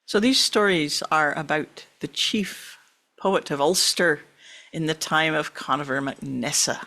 So these stories are about the chief poet of Ulster in the time of Conover MacNessa.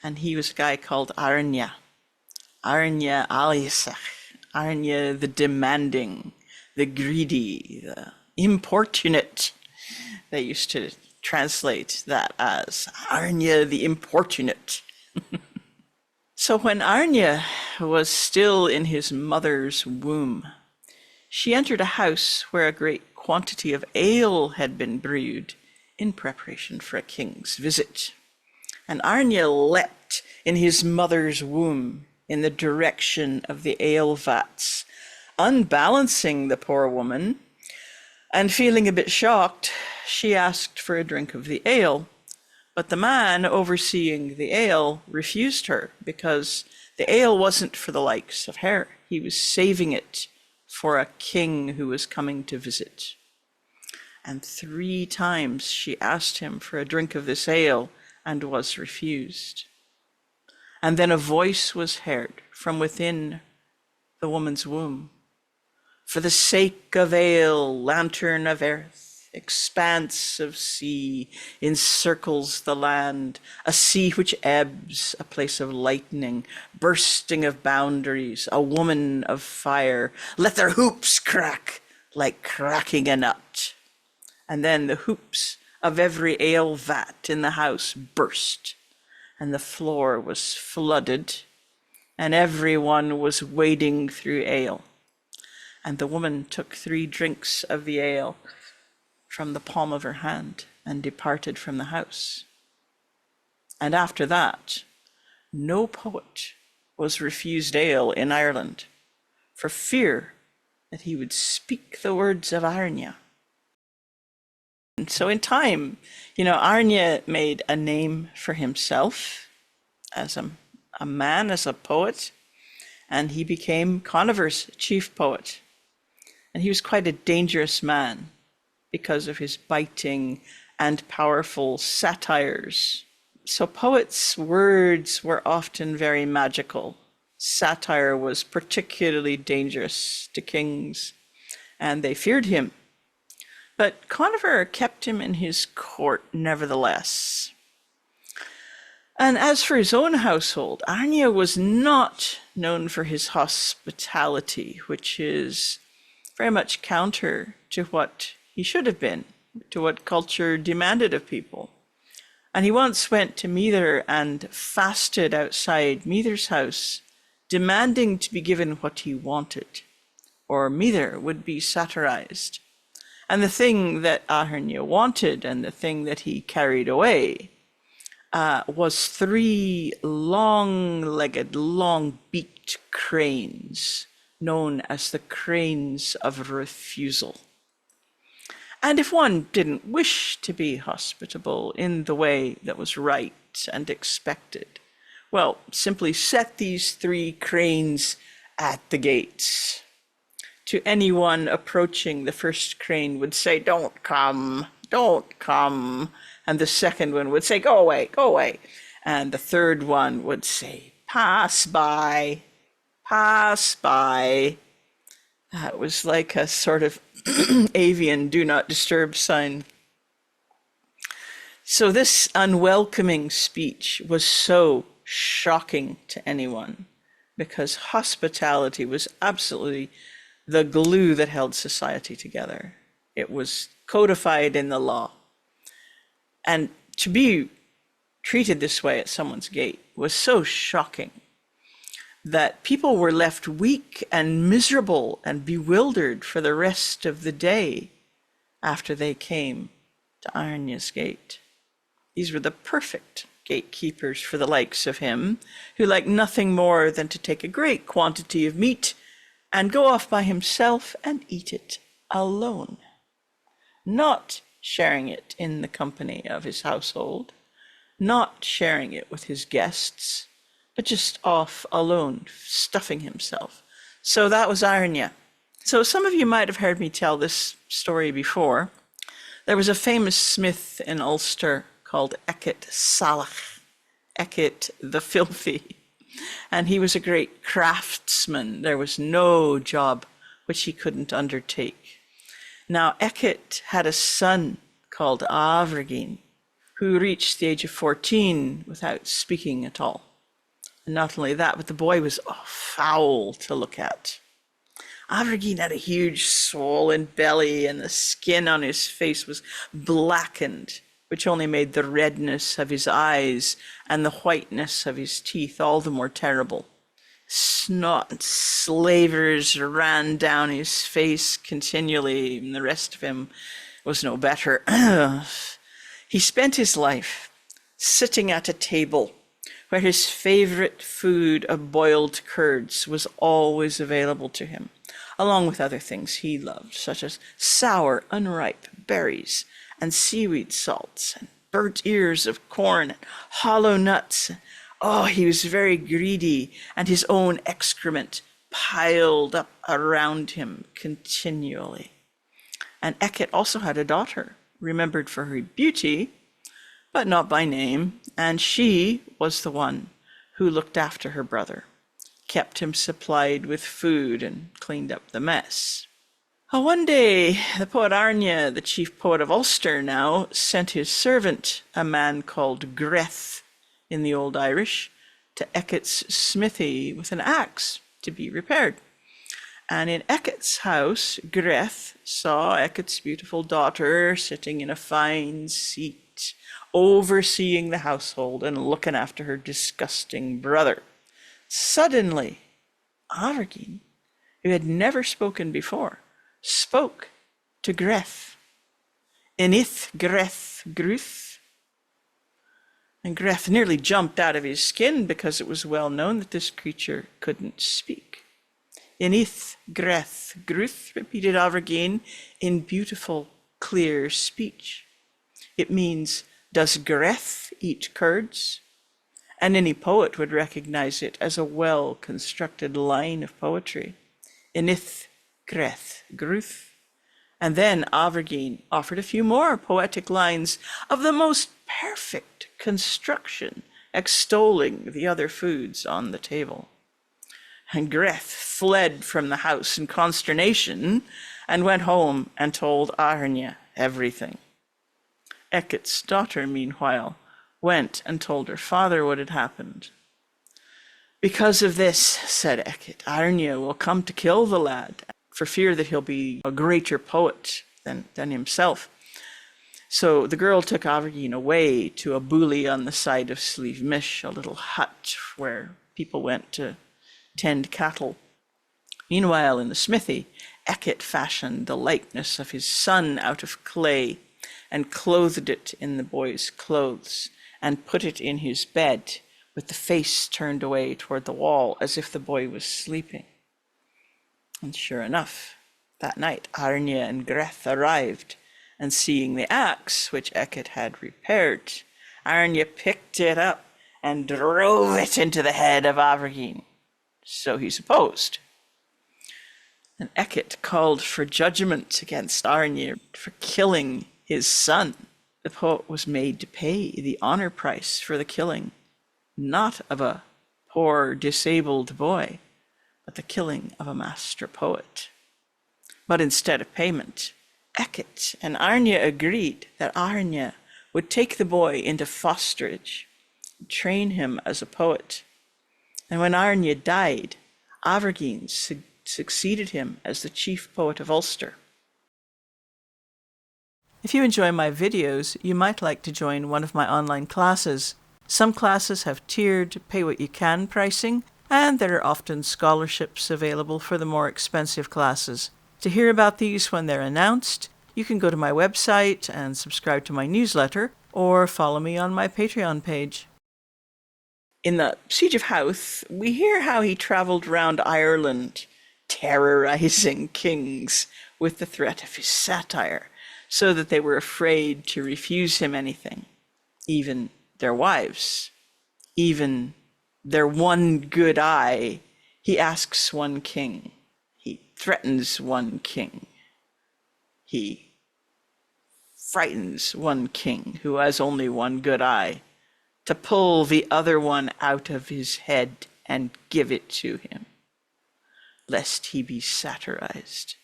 And he was a guy called Aithirne, Aithirne Aliasach, Aithirne the demanding, the greedy, the importunate. They used to translate that as Aithirne the importunate. So when Aithirne was still in his mother's womb, she entered a house where a great quantity of ale had been brewed in preparation for a king's visit. And Aithirne leapt in his mother's womb in the direction of the ale vats, unbalancing the poor woman, and feeling a bit shocked, she asked for a drink of the ale. But the man overseeing the ale refused her because the ale wasn't for the likes of her. He was saving it for a king who was coming to visit. And 3 times she asked him for a drink of this ale and was refused. And then a voice was heard from within the woman's womb. For the sake of ale, lantern of earth, expanse of sea, encircles the land, a sea which ebbs, a place of lightning, bursting of boundaries, a woman of fire. Let their hoops crack like cracking a nut. And then the hoops of every ale vat in the house burst, and the floor was flooded, and everyone was wading through ale. And the woman took 3 drinks of the ale from the palm of her hand and departed from the house. And after that, no poet was refused ale in Ireland for fear that he would speak the words of Aithirne. And so in time, Aithirne made a name for himself as a man, as a poet, and he became Conover's chief poet. And he was quite a dangerous man because of his biting and powerful satires. So poets' words were often very magical. Satire was particularly dangerous to kings, and they feared him. But Conover kept him in his court nevertheless. And as for his own household, Aithirne was not known for his hospitality, which is very much counter to what he should have been, to what culture demanded of people. And he once went to Meathir and fasted outside Meathir's house, demanding to be given what he wanted, or Meathir would be satirized. And the thing that Aithirne wanted and the thing that he carried away was 3 long-legged, long-beaked cranes, known as the cranes of refusal. And if one didn't wish to be hospitable in the way that was right and expected, well, simply set these 3 cranes at the gates. To anyone approaching, the first crane would say, "Don't come, don't come." And the second one would say, "Go away, go away." And the third one would say, "Pass by, pass by." That was like a sort of avian do not disturb sign. So this unwelcoming speech was so shocking to anyone because hospitality was absolutely the glue that held society together. It was codified in the law. And to be treated this way at someone's gate was so shocking that people were left weak and miserable and bewildered for the rest of the day after they came to Aithirne's gate. These were the perfect gatekeepers for the likes of him, who liked nothing more than to take a great quantity of meat and go off by himself and eat it alone, not sharing it in the company of his household, not sharing it with his guests, but just off alone, stuffing himself. So that was Aithirne. So some of you might have heard me tell this story before. There was a famous smith in Ulster called Ecet Salach, Ecet the Filthy, and he was a great craftsman. There was no job which he couldn't undertake. Now, Ecet had a son called Aithirne, who reached the age of 14 without speaking at all. And not only that, but the boy was foul to look at. Aithirne had a huge swollen belly, and the skin on his face was blackened, which only made the redness of his eyes and the whiteness of his teeth all the more terrible. Snot and slavers ran down his face continually, and the rest of him was no better. He spent his life sitting at a table where his favorite food of boiled curds was always available to him, along with other things he loved, such as sour, unripe berries and seaweed salts and burnt ears of corn and hollow nuts. Oh, he was very greedy, and his own excrement piled up around him continually. And Ecet also had a daughter, remembered for her beauty, but not by name, and she was the one who looked after her brother, kept him supplied with food, and cleaned up the mess. One day, the poet Aithirne, the chief poet of Ulster now, sent his servant, a man called Greth in the Old Irish, to Ecet's smithy with an axe to be repaired. And in Ecet's house, Greth saw Ecet's beautiful daughter sitting in a fine seat, overseeing the household and looking after her disgusting brother. Suddenly, Aithirne, who had never spoken before, spoke to Greth. Inith Greth Gruth. And Greth nearly jumped out of his skin, because it was well known that this creature couldn't speak. Inith Greth Gruth, repeated Aithirne in beautiful, clear speech. It means, does Greth eat curds? And any poet would recognize it as a well-constructed line of poetry. Inith Greth Gruth. And then Aithirne offered a few more poetic lines of the most perfect construction, extolling the other foods on the table. And Greth fled from the house in consternation and went home and told Aithirne everything. Ecet's daughter, meanwhile, went and told her father what had happened. Because of this, said Ecet, Aithirne will come to kill the lad, for fear that he'll be a greater poet than himself. So the girl took Aithirne away to a boolie on the side of Slieve Mish, a little hut where people went to tend cattle. Meanwhile, in the smithy, Ecet fashioned the likeness of his son out of clay and clothed it in the boy's clothes and put it in his bed with the face turned away toward the wall as if the boy was sleeping. And sure enough, that night Aithirne and Greth arrived, and seeing the axe which Ecet had repaired, Aithirne picked it up and drove it into the head of Aithirne. So he supposed. And Ecet called for judgment against Aithirne for killing his son. The poet was made to pay the honor price for the killing, not of a poor disabled boy, but the killing of a master poet. But instead of payment, Ecet and Aithirne agreed that Aithirne would take the boy into fosterage, train him as a poet. And when Aithirne died, Aithirne succeeded him as the chief poet of Ulster. If you enjoy my videos, you might like to join one of my online classes. Some classes have tiered pay-what-you-can pricing, and there are often scholarships available for the more expensive classes. To hear about these when they're announced, you can go to my website and subscribe to my newsletter, or follow me on my Patreon page. In the Siege of Howth, we hear how he travelled round Ireland, terrorizing kings with the threat of his satire, so that they were afraid to refuse him anything, even their wives, even their one good eye. He asks one king, he threatens one king, he frightens one king who has only one good eye, to pull the other one out of his head and give it to him, lest he be satirized.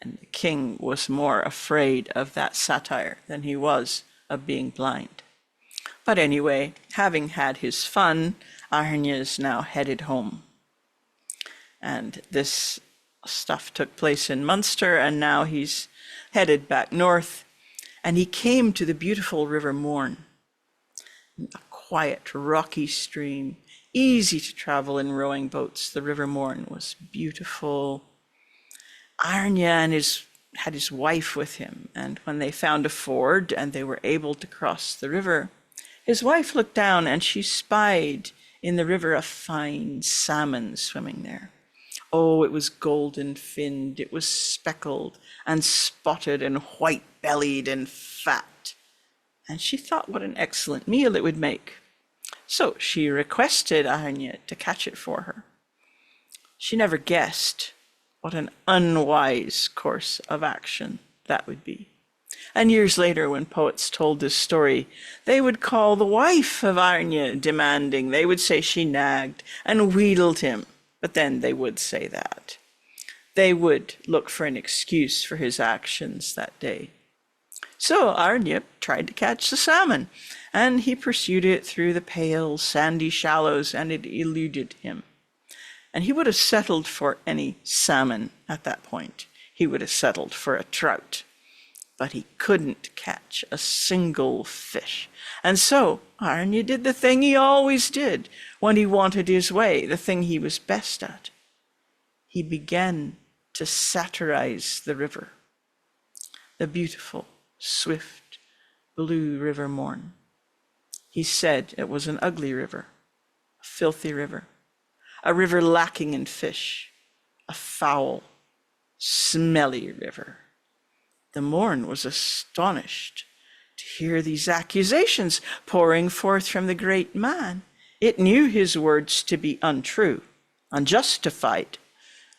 And the king was more afraid of that satire than he was of being blind. But anyway, having had his fun, Aithirne is now headed home. And this stuff took place in Munster, and now he's headed back north. And he came to the beautiful River Mourne, a quiet, rocky stream, easy to travel in rowing boats. The River Mourne was beautiful. Aithirne had his wife with him, and when they found a ford and they were able to cross the river, his wife looked down and she spied in the river a fine salmon swimming there. Oh, it was golden finned, it was speckled and spotted and white-bellied and fat. And she thought what an excellent meal it would make. So she requested Aithirne to catch it for her. She never guessed what an unwise course of action that would be. And years later, when poets told this story, they would call the wife of Aithirne demanding. They would say she nagged and wheedled him, but then they would say that. They would look for an excuse for his actions that day. So Aithirne tried to catch the salmon, and he pursued it through the pale, sandy shallows, and it eluded him. And he would have settled for any salmon at that point. He would have settled for a trout. But he couldn't catch a single fish. And so Aithirne did the thing he always did when he wanted his way, the thing he was best at. He began to satirize the river, the beautiful, swift, blue River Mourne. He said it was an ugly river, a filthy river, a river lacking in fish, a foul, smelly river. The Mourne was astonished to hear these accusations pouring forth from the great man. It knew his words to be untrue, unjustified,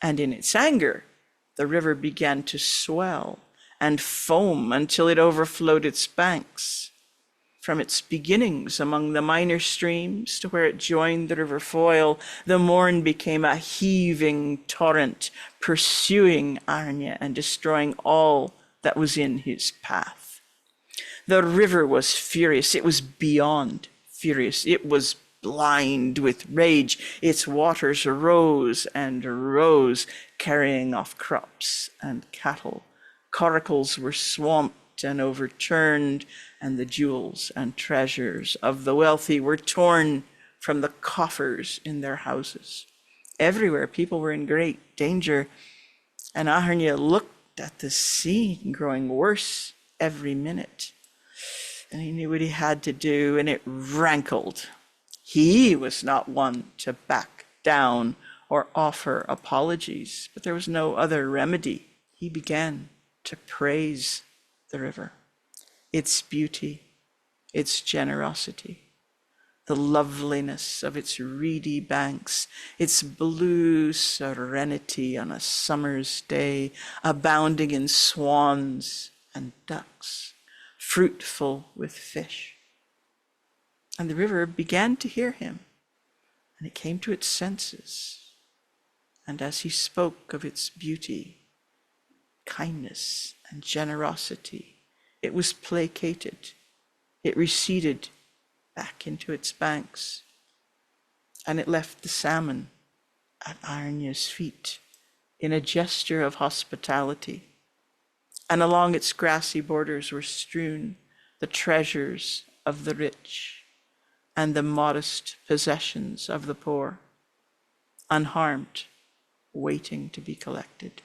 and in its anger, the river began to swell and foam until it overflowed its banks. From its beginnings among the minor streams to where it joined the River Foyle, the Mourne became a heaving torrent, pursuing Aithirne and destroying all that was in his path. The river was furious. It was beyond furious. It was blind with rage. Its waters rose and rose, carrying off crops and cattle. Coracles were swamped and overturned, and the jewels and treasures of the wealthy were torn from the coffers in their houses. Everywhere people were in great danger, and Aithirne looked at the scene growing worse every minute. And he knew what he had to do, and it rankled. He was not one to back down or offer apologies, but there was no other remedy. He began to praise the river, its beauty, its generosity, the loveliness of its reedy banks, its blue serenity on a summer's day, abounding in swans and ducks, fruitful with fish. And the river began to hear him, and it came to its senses. And as he spoke of its beauty, kindness, and generosity, it was placated. It receded back into its banks, and it left the salmon at Aithirne's feet in a gesture of hospitality. And along its grassy borders were strewn the treasures of the rich and the modest possessions of the poor, unharmed, waiting to be collected.